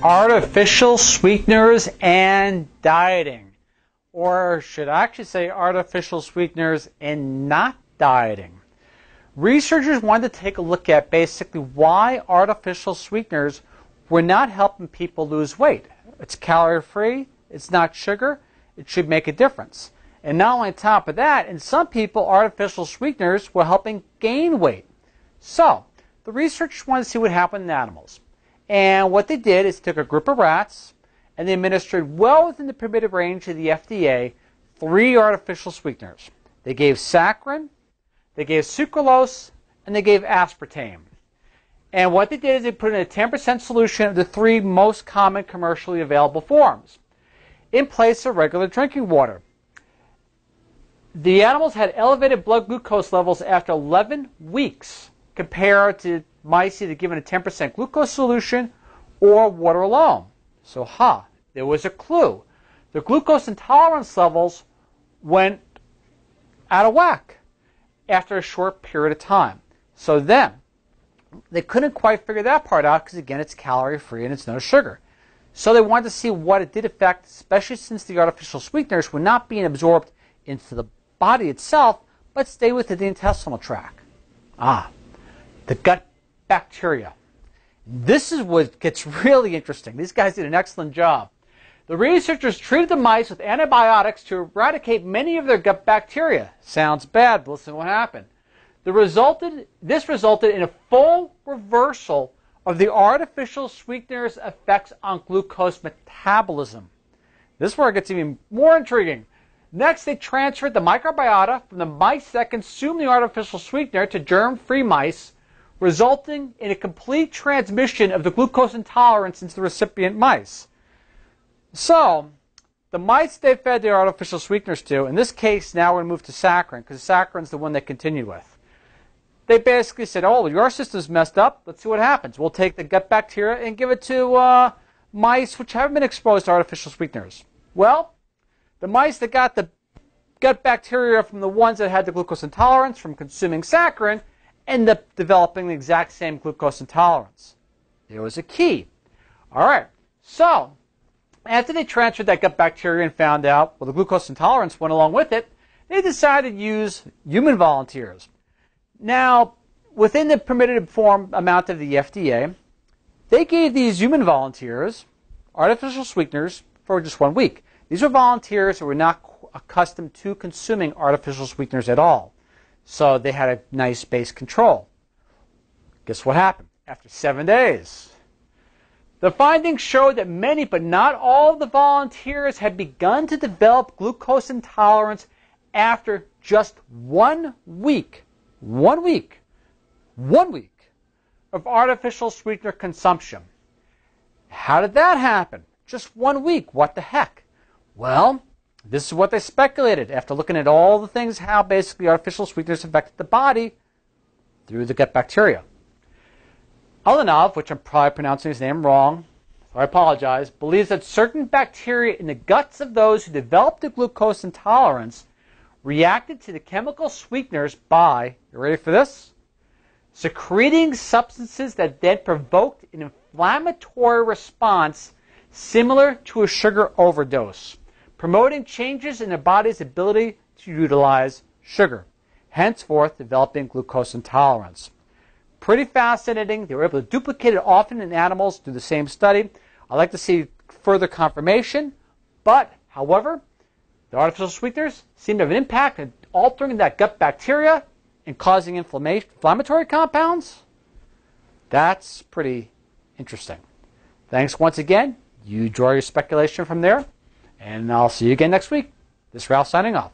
Artificial sweeteners and dieting. Or should I actually say artificial sweeteners and not dieting. Researchers wanted to take a look at basically why artificial sweeteners were not helping people lose weight. It's calorie free, it's not sugar, it should make a difference. And not only on top of that, in some people, artificial sweeteners were helping gain weight. So, the researchers wanted to see what happened in animals. And what they did is took a group of rats and they administered well within the permitted range of the FDA 3 artificial sweeteners. They gave saccharin, they gave sucralose, and they gave aspartame. And what they did is they put in a 10% solution of the 3 most common commercially available forms in place of regular drinking water. The animals had elevated blood glucose levels after 11 weeks compared to mice either given a 10% glucose solution or water alone. So, there was a clue. The glucose intolerance levels went out of whack after a short period of time. So then, they couldn't quite figure that part out because, again, it's calorie-free and it's no sugar. So they wanted to see what it did affect, especially since the artificial sweeteners were not being absorbed into the body itself, but stay within the intestinal tract. The gut bacteria. This is what gets really interesting. These guys did an excellent job. The researchers treated the mice with antibiotics to eradicate many of their gut bacteria. Sounds bad, but listen to what happened. This resulted in a full reversal of the artificial sweeteners' effects on glucose metabolism. This is where it gets even more intriguing. Next, they transferred the microbiota from the mice that consumed the artificial sweetener to germ-free mice, resulting in a complete transmission of the glucose intolerance into the recipient mice. So, the mice they fed the artificial sweeteners to, in this case now we're going to move to saccharin, because saccharin's the one they continued with. They basically said, oh, your system's messed up, let's see what happens. We'll take the gut bacteria and give it to mice which haven't been exposed to artificial sweeteners. Well, the mice that got the gut bacteria from the ones that had the glucose intolerance from consuming saccharin end up developing the exact same glucose intolerance. There was a key. All right, so after they transferred that gut bacteria and found out, well, the glucose intolerance went along with it, they decided to use human volunteers. Now, within the permitted amount of the FDA, they gave these human volunteers artificial sweeteners for just 1 week. These were volunteers who were not accustomed to consuming artificial sweeteners at all. So they had a nice base control. Guess what happened? After 7 days, the findings showed that many, but not all of the volunteers had begun to develop glucose intolerance after just 1 week. 1 week. 1 week of artificial sweetener consumption. How did that happen? Just 1 week. What the heck? Well, this is what they speculated after looking at all the things, how basically artificial sweeteners affected the body through the gut bacteria. Alanov, which I'm probably pronouncing his name wrong, so I apologize, believes that certain bacteria in the guts of those who developed the glucose intolerance reacted to the chemical sweeteners by, you ready for this? Secreting substances that then provoked an inflammatory response similar to a sugar overdose, promoting changes in the body's ability to utilize sugar, henceforth developing glucose intolerance. Pretty fascinating. They were able to duplicate it often in animals, do the same study. I'd like to see further confirmation, but, however, the artificial sweeteners seem to have an impact in altering that gut bacteria and causing inflammatory compounds. That's pretty interesting. Thanks once again. You draw your speculation from there, and I'll see you again next week. This is Ralph signing off.